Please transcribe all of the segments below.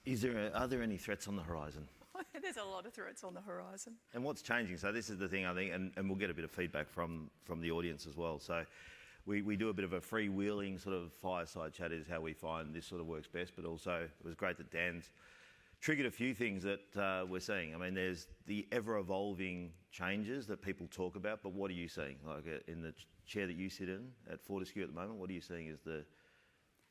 Are there any threats on the horizon? There's a lot of threats on the horizon. And what's changing? So this is the thing, I think, and we'll get a bit of feedback from the audience as well. So we do a bit of a freewheeling sort of fireside chat is how we find this sort of works best, but also it was great that Dan's triggered a few things that we're seeing. I mean, there's the ever-evolving changes that people talk about, but what are you seeing? Like in the chair that you sit in at Fortescue at the moment, what are you seeing as the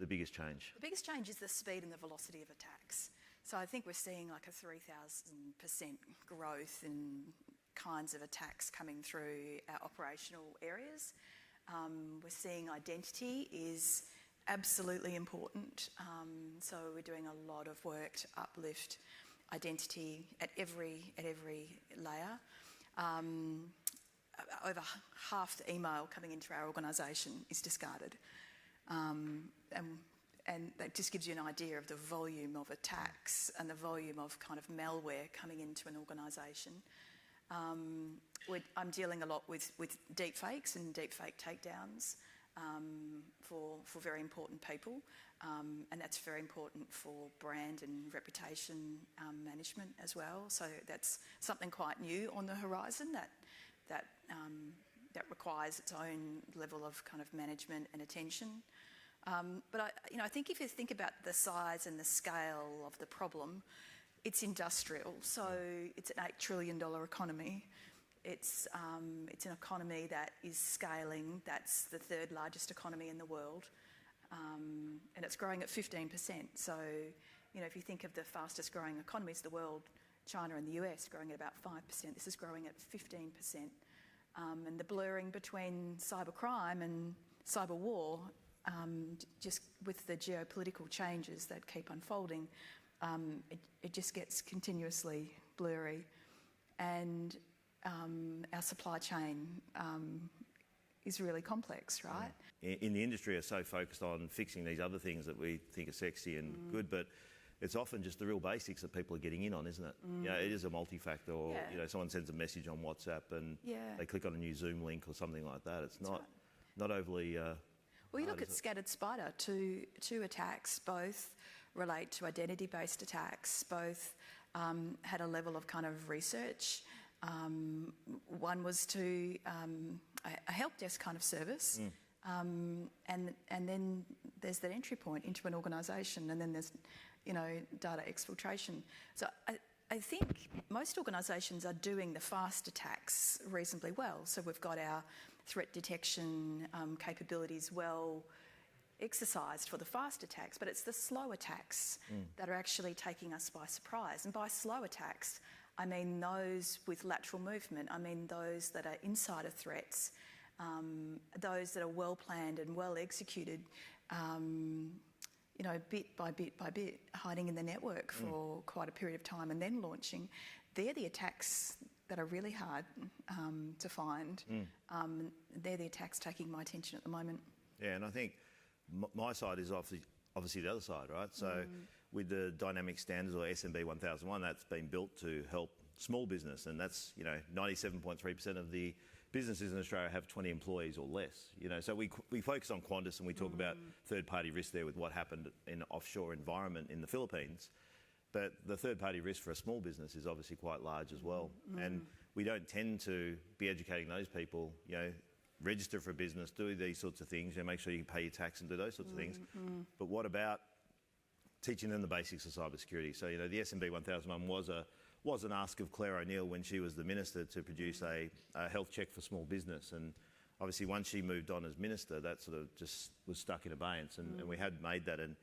biggest change? The biggest change is the speed and the velocity of attacks. So I think we're seeing like a 3,000% growth in kinds of attacks coming through our operational areas. We're seeing identity is absolutely important. So we're doing a lot of work to uplift identity at every layer. Over half the email coming into our organisation is discarded. And that just gives you an idea of the volume of attacks and the volume of kind of malware coming into an organisation. I'm dealing a lot with deepfakes and deepfake takedowns for very important people, and that's very important for brand and reputation management as well. So that's something quite new on the horizon that requires its own level of kind of management and attention. But I think if you think about the size and the scale of the problem, it's industrial. So it's an $8 trillion economy. It's an economy that is scaling. That's the third largest economy in the world, and it's growing at 15%. So if you think of the fastest growing economies in the world, China and the US growing at about 5%. This is growing at 15%, and the blurring between cybercrime and cyber war. Just with the geopolitical changes that keep unfolding, it just gets continuously blurry. And our supply chain is really complex, right? In the industry are so focused on fixing these other things that we think are sexy and good, but it's often just the real basics that people are getting in on, isn't it? It is a multi-factor, or someone sends a message on WhatsApp and they click on a new Zoom link or something like that. It's not overly... Well, you look at Scattered Spider, two attacks, both relate to identity-based attacks, both had a level of kind of research. One was to a help desk kind of service, and then there's that entry point into an organisation, and then there's, data exfiltration. So I think most organisations are doing the fast attacks reasonably well. So we've got our threat detection capabilities well exercised for the fast attacks, but it's the slow attacks that are actually taking us by surprise. And by slow attacks, I mean those with lateral movement. I mean those that are insider threats, those that are well planned and well executed, bit by bit by bit, hiding in the network for quite a period of time and then launching. They're the attacks that are really hard to find. They're the attacks taking my attention at the moment. Yeah, and I think my side is obviously the other side, right? So with the dynamic standards, or SMB 1001, that's been built to help small business, and that's 97.3% of the businesses in Australia have 20 employees or less. So we focus on Qantas and we talk about third-party risk there with what happened in an offshore environment in the Philippines. But the third-party risk for a small business is obviously quite large as well. And we don't tend to be educating those people, register for a business, do these sorts of things, make sure you pay your tax and do those sorts of things. But what about teaching them the basics of cybersecurity? So, the SMB 1001 was an ask of Claire O'Neill when she was the minister to produce a health check for small business. And obviously once she moved on as minister, that sort of just was stuck in abeyance. And we had made that an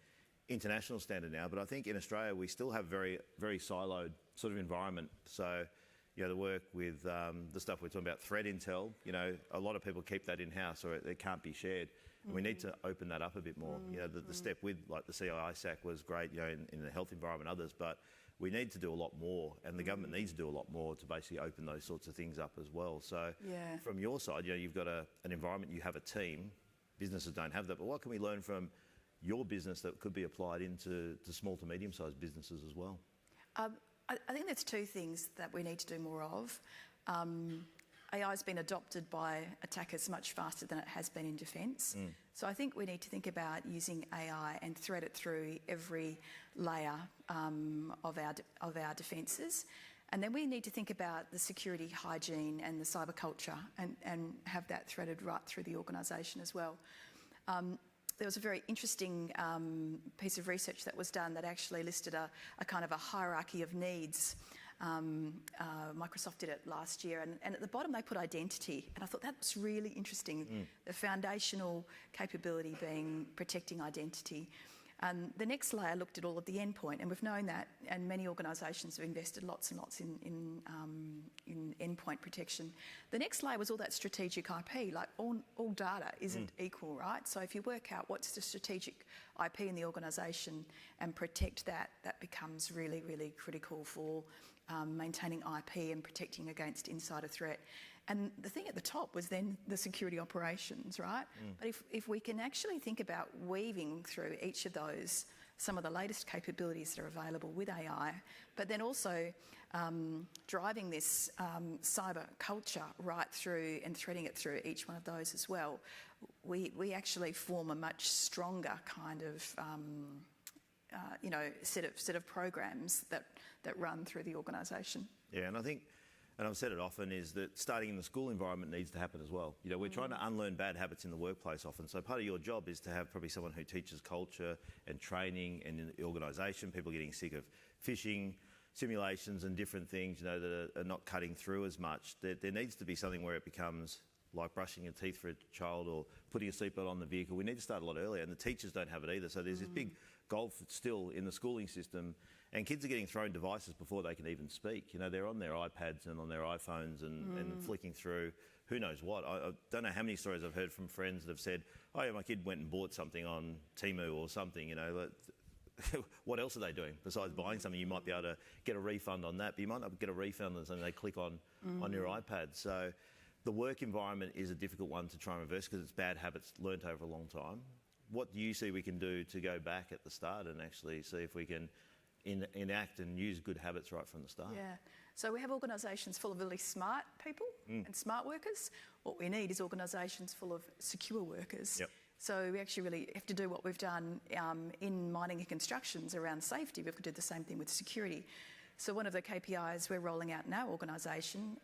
international standard now, but I think in Australia we still have very, very siloed sort of environment. So, the work with the stuff we're talking about, threat intel, a lot of people keep that in-house or it can't be shared. And we need to open that up a bit more. The step with like the CISAC was great, in the health environment, others, but we need to do a lot more, and the government needs to do a lot more to basically open those sorts of things up as well. So from your side, you've got an environment, you have a team, businesses don't have that, but what can we learn from your business that could be applied into small to medium-sized businesses as well? I think there's two things that we need to do more of. AI has been adopted by attackers much faster than it has been in defence. So I think we need to think about using AI and thread it through every layer of our defences. And then we need to think about the security hygiene and the cyber culture and have that threaded right through the organisation as well. There was a very interesting piece of research that was done that actually listed a kind of a hierarchy of needs. Microsoft did it last year, and at the bottom they put identity, and I thought that was really interesting. The foundational capability being protecting identity. The next layer looked at all of the endpoint, and we've known that, and many organisations have invested lots and lots in endpoint protection. The next layer was all that strategic IP, like all data isn't equal, right? So if you work out what's the strategic IP in the organisation and protect that, that becomes really, really critical for maintaining IP and protecting against insider threat. And the thing at the top was then the security operations, right? But if we can actually think about weaving through each of those some of the latest capabilities that are available with AI, but then also driving this cyber culture right through and threading it through each one of those as well, we actually form a much stronger kind of set of programs that run through the organisation. Yeah, and I think, and I've said it often, is that starting in the school environment needs to happen as well. You know, we're trying to unlearn bad habits in the workplace often. So part of your job is to have probably someone who teaches culture and training, and in the organisation, people getting sick of phishing simulations and different things, you know, that are not cutting through as much. There needs to be something where it becomes like brushing your teeth for a child or putting a seatbelt on the vehicle. We need to start a lot earlier, and the teachers don't have it either. So there's this big gulf still in the schooling system, and kids are getting thrown devices before they can even speak. You know, they're on their iPads and on their iPhones and flicking through who knows what. I don't know how many stories I've heard from friends that have said, oh yeah, my kid went and bought something on Temu or something, you know. What else are they doing besides buying something? You might be able to get a refund on that, but you might not get a refund on something they click on your iPad. So the work environment is a difficult one to try and reverse because it's bad habits learnt over a long time. What do you see we can do to go back at the start and actually see if we can enact and use good habits right from the start? Yeah. So we have organisations full of really smart people and smart workers. What we need is organisations full of secure workers. Yep. So we actually really have to do what we've done in mining and constructions around safety. We've got to do the same thing with security. So one of the KPIs we're rolling out in our organisation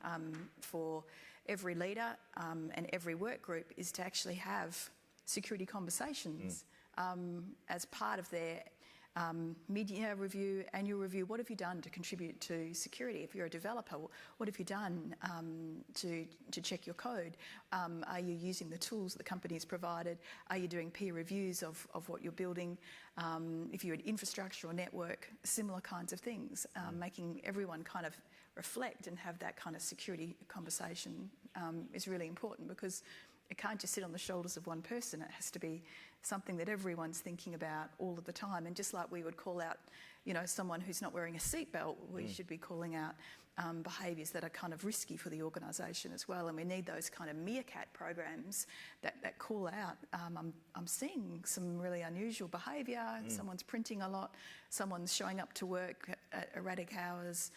for every leader and every work group is to actually have security conversations as part of their mid-year review, annual review. What have you done to contribute to security? If you're a developer, what have you done to check your code? Are you using the tools the company's provided? Are you doing peer reviews of what you're building? If you're an infrastructure or network, similar kinds of things, making everyone kind of reflect and have that kind of security conversation is really important, because it can't just sit on the shoulders of one person. It has to be something that everyone's thinking about all of the time. And just like we would call out, you know, someone who's not wearing a seatbelt, we should be calling out behaviours that are kind of risky for the organisation as well. And we need those kind of meerkat programs that call out, I'm seeing some really unusual behaviour, someone's printing a lot, someone's showing up to work at erratic hours,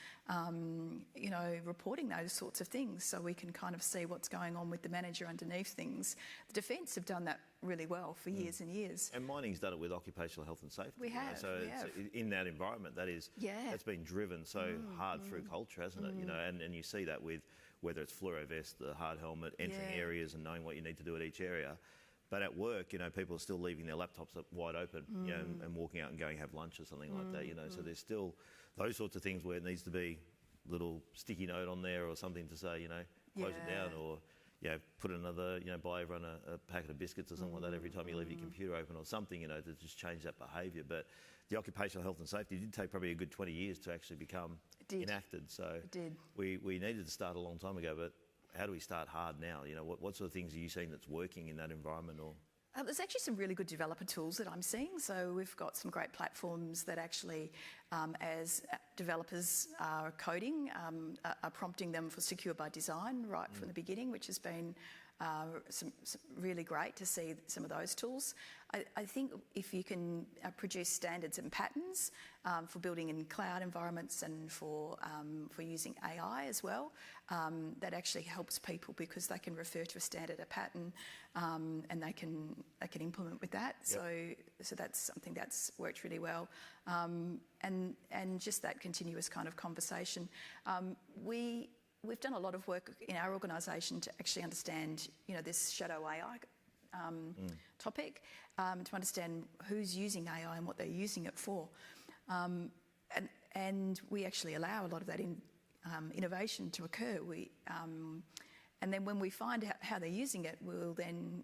you know, reporting those sorts of things so we can kind of see what's going on with the manager underneath things. The Defence have done that really well for years and years. And mining's done it with occupational health and safety. We have. So in that environment, that's been driven so hard through culture, hasn't it? You know, and you see that with whether it's fluoro vest, the hard helmet, entering areas and knowing what you need to do at each area. But at work, you know, people are still leaving their laptops up wide open, you know, and walking out and going have lunch or something like that, you know. So there's still those sorts of things where it needs to be a little sticky note on there or something to say, you know, close it down, or, you know, put another, you know, buy everyone a packet of biscuits or something like that every time you leave your computer open or something, you know, to just change that behaviour. But the occupational health and safety did take probably a good 20 years to actually become enacted. So we needed to start a long time ago, but how do we start hard now? You know, what sort of things are you seeing that's working in that environment? Or there's actually some really good developer tools that I'm seeing. So we've got some great platforms that actually, as developers are coding, are prompting them for secure by design right from the beginning, which has been some really great to see some of those tools. I think if you can produce standards and patterns for building in cloud environments and for using AI as well, that actually helps people because they can refer to a standard, a pattern, and they can implement with that. Yep. So that's something that's worked really well, and just that continuous kind of conversation. We've done a lot of work in our organisation to actually understand, this shadow AI topic, to understand who's using AI and what they're using it for. And we actually allow a lot of that innovation to occur. And then when we find out how they're using it, we'll then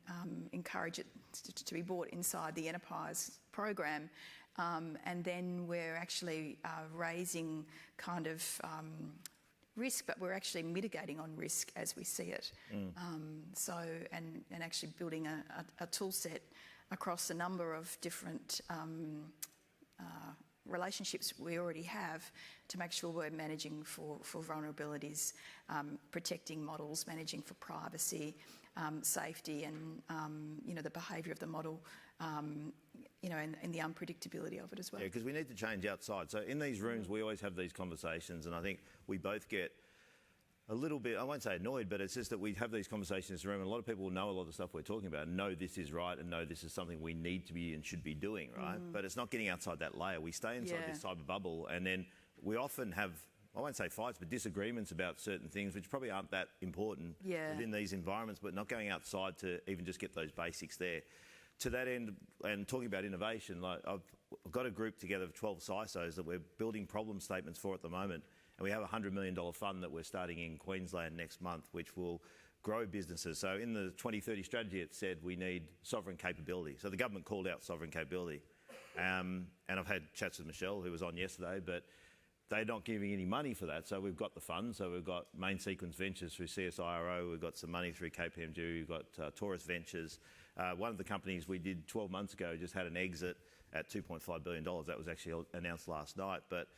encourage it to be brought inside the enterprise program. And then we're actually raising kind of risk, but we're actually mitigating on risk as we see it. And actually building a tool set across a number of different relationships we already have to make sure we're managing for vulnerabilities, protecting models, managing for privacy, safety, and the behaviour of the model, and the unpredictability of it as well. Yeah, because we need to change outside. So in these rooms, we always have these conversations, and I think we both get a little bit, I won't say annoyed, but it's just that we have these conversations in this room, and a lot of people know a lot of the stuff we're talking about, and know this is right, and know this is something we need to be and should be doing, right? But it's not getting outside that layer. We stay inside this cyber bubble, and then we often have, I won't say fights, but disagreements about certain things which probably aren't that important within these environments, but not going outside to even just get those basics there. To that end, and talking about innovation, like I've got a group together of 12 CISOs that we're building problem statements for at the moment, and we have a $100 million fund that we're starting in Queensland next month, which will grow businesses. So in the 2030 strategy, it said we need sovereign capability. So the government called out sovereign capability. And I've had chats with Michelle, who was on yesterday, but they're not giving any money for that. So we've got the fund. So we've got Main Sequence Ventures through CSIRO. We've got some money through KPMG. We've got Taurus Ventures. One of the companies we did 12 months ago just had an exit at $2.5 billion. That was actually announced last night. But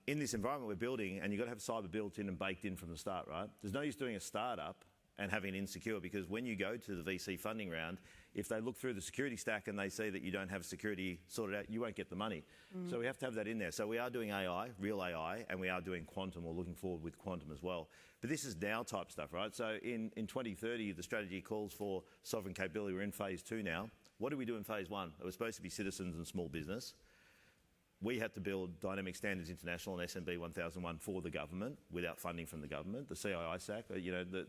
in this environment we're building, and you've got to have cyber built in and baked in from the start, right? There's no use doing a startup and having it insecure, because when you go to the VC funding round, if they look through the security stack and they see that you don't have security sorted out, you won't get the money. So we have to have that in there. So we are doing AI, real AI, and we are doing quantum, or looking forward with quantum as well. But this is now type stuff, right? So in 2030, the strategy calls for sovereign capability. We're in phase 2 now. What do we do in phase 1? It was supposed to be citizens and small business. We had to build Dynamic Standards International and SMB 1001 for the government without funding from the government, the CISAC,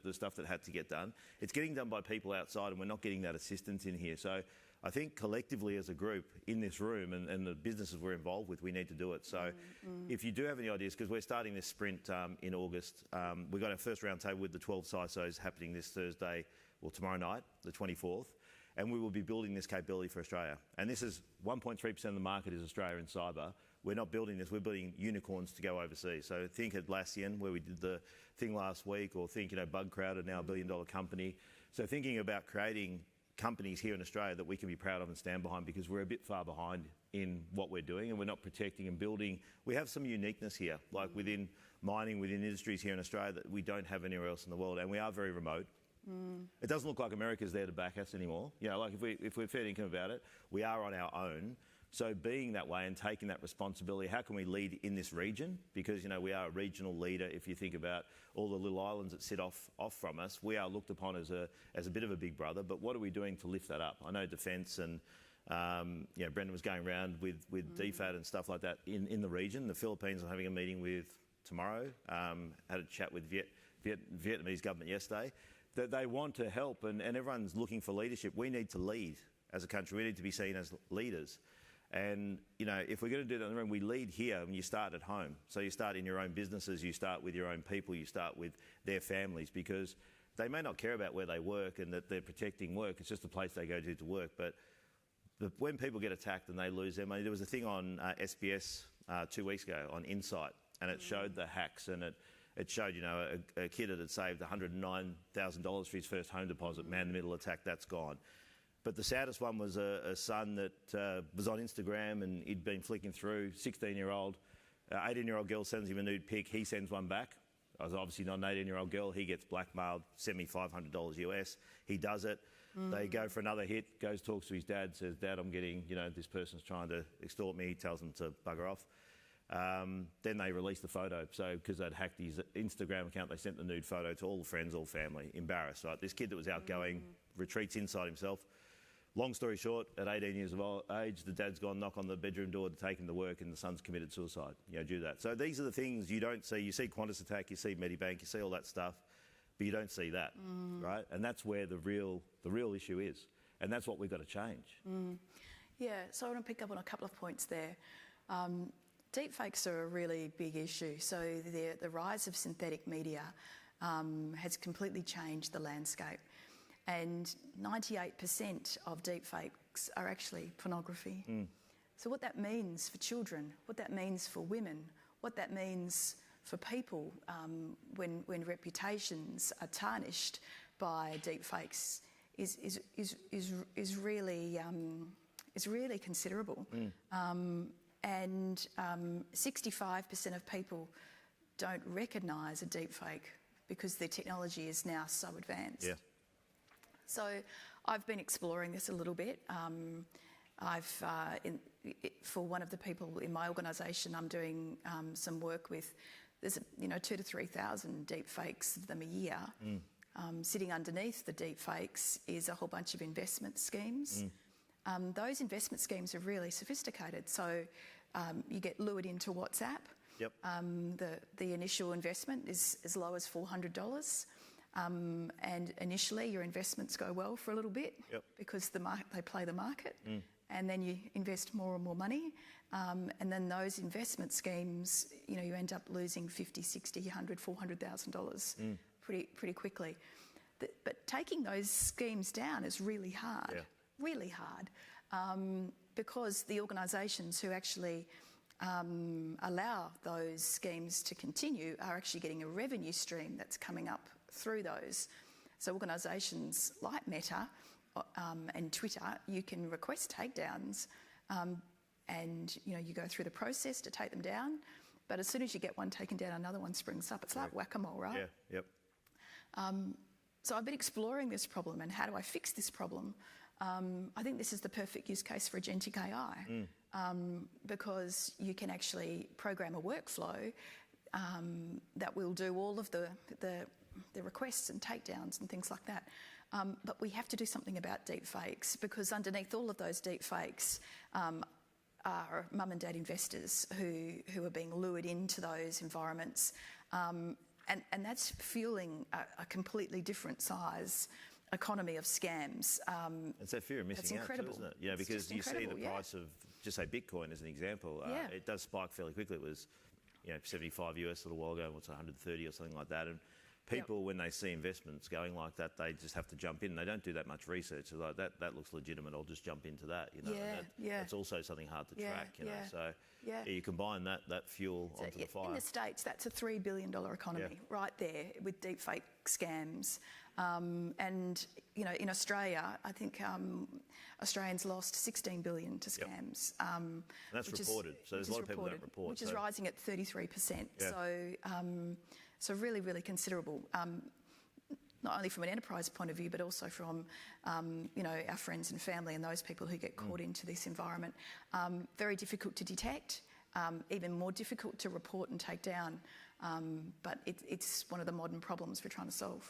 the stuff that had to get done. It's getting done by people outside, and we're not getting that assistance in here. So I think collectively as a group in this room, and the businesses we're involved with, we need to do it. So if you do have any ideas, because we're starting this sprint in August, we've got our first roundtable with the 12 CISOs happening this Thursday, or tomorrow night, the 24th. And we will be building this capability for Australia. And this is 1.3% of the market is Australia in cyber. We're not building this, we're building unicorns to go overseas. So think Atlassian, where we did the thing last week, or think, Bugcrowd are now a $1 billion company. So thinking about creating companies here in Australia that we can be proud of and stand behind, because we're a bit far behind in what we're doing, and we're not protecting and building. We have some uniqueness here, like within mining, within industries here in Australia, that we don't have anywhere else in the world, and we are very remote. It doesn't look like America's there to back us anymore. Like if we're fair income about it, we are on our own. So being that way and taking that responsibility, how can we lead in this region? Because, we are a regional leader. If you think about all the little islands that sit off from us, we are looked upon as a bit of a big brother. But what are we doing to lift that up? I know defence and, Brendan was going around with DFAT and stuff like that in the region. The Philippines, I'm having a meeting with tomorrow. Had a chat with Vietnamese government yesterday. That they want to help, and everyone's looking for leadership. We need to lead as a country. We need to be seen as leaders. And, if we're going to do that in the room, we lead here, and you start at home. So you start in your own businesses, you start with your own people, you start with their families, because they may not care about where they work and that they're protecting work. It's just a place they go to work. But when people get attacked and they lose their money, there was a thing on SBS 2 weeks ago on Insight, and it showed the hacks, and it showed, a kid that had saved $109,000 for his first home deposit, man-in-the-middle attack, that's gone. But the saddest one was a son that was on Instagram, and he'd been flicking through, 16-year-old, 18-year-old girl sends him a nude pic, he sends one back I was obviously not an 18-year-old girl. He gets blackmailed, send me $500 US. He does it. They go for another hit, goes, talks to his dad, says, Dad, I'm getting, this person's trying to extort me. He tells them to bugger off. Then they release the photo. So because they'd hacked his Instagram account, they sent the nude photo to all the friends, all family, embarrassed, right? This kid that was outgoing retreats inside himself. Long story short, at 18 years of age, the dad's gone knock on the bedroom door to take him to work, and the son's committed suicide, due to that. So these are the things you don't see. You see Qantas attack, you see Medibank, you see all that stuff, but you don't see that, right? And that's where the real issue is, and that's what we've got to change. Yeah, so I want to pick up on a couple of points there. Deepfakes are a really big issue. So the rise of synthetic media has completely changed the landscape. And 98% of deepfakes are actually pornography. So what that means for children, what that means for women, what that means for people when reputations are tarnished by deepfakes is really considerable. And 65% of people don't recognise a deepfake because their technology is now so advanced. Yeah. So I've been exploring this a little bit. For one of the people in my organisation, I'm doing some work with. There's 2,000 to 3,000 deepfakes of them a year. Sitting underneath the deepfakes is a whole bunch of investment schemes. Those investment schemes are really sophisticated. So you get lured into WhatsApp. Yep. The initial investment is as low as $400. And initially your investments go well for a little bit because they play the market, and then you invest more and more money, and then those investment schemes, you end up losing $50, $60, $100, $400,000 pretty quickly. But taking those schemes down is really hard, really hard, because the organisations who actually allow those schemes to continue are actually getting a revenue stream that's coming up through those. So organisations like Meta and Twitter, you can request takedowns, and you go through the process to take them down. But as soon as you get one taken down, another one springs up. It's like whack-a-mole, right? Yeah. Yep. So I've been exploring this problem and how do I fix this problem. I think this is the perfect use case for agentic AI, because you can actually program a workflow that will do all of the requests and takedowns and things like that. But we have to do something about deepfakes, because underneath all of those deepfakes are mum and dad investors who are being lured into those environments. And that's fueling a completely different size economy of scams. It's that fear of missing out too, isn't it? Yeah, because you see the price of, just say Bitcoin as an example, it does spike fairly quickly. It was 75 US a little while ago, what's 130 or something like that. And people, when they see investments going like that, they just have to jump in. They don't do that much research. They're like, that looks legitimate, I'll just jump into that. That's also something hard to track. So you combine that fuel onto the fire. In the States, that's a $3 billion economy right there with deepfake scams. And in Australia, I think Australians lost $16 billion to scams. And that's reported. So there's a lot of people that report. Which is rising at 33%. So really, really considerable. Not only from an enterprise point of view, but also from our friends and family and those people who get caught into this environment. Very difficult to detect, even more difficult to report and take down. But it's one of the modern problems we're trying to solve.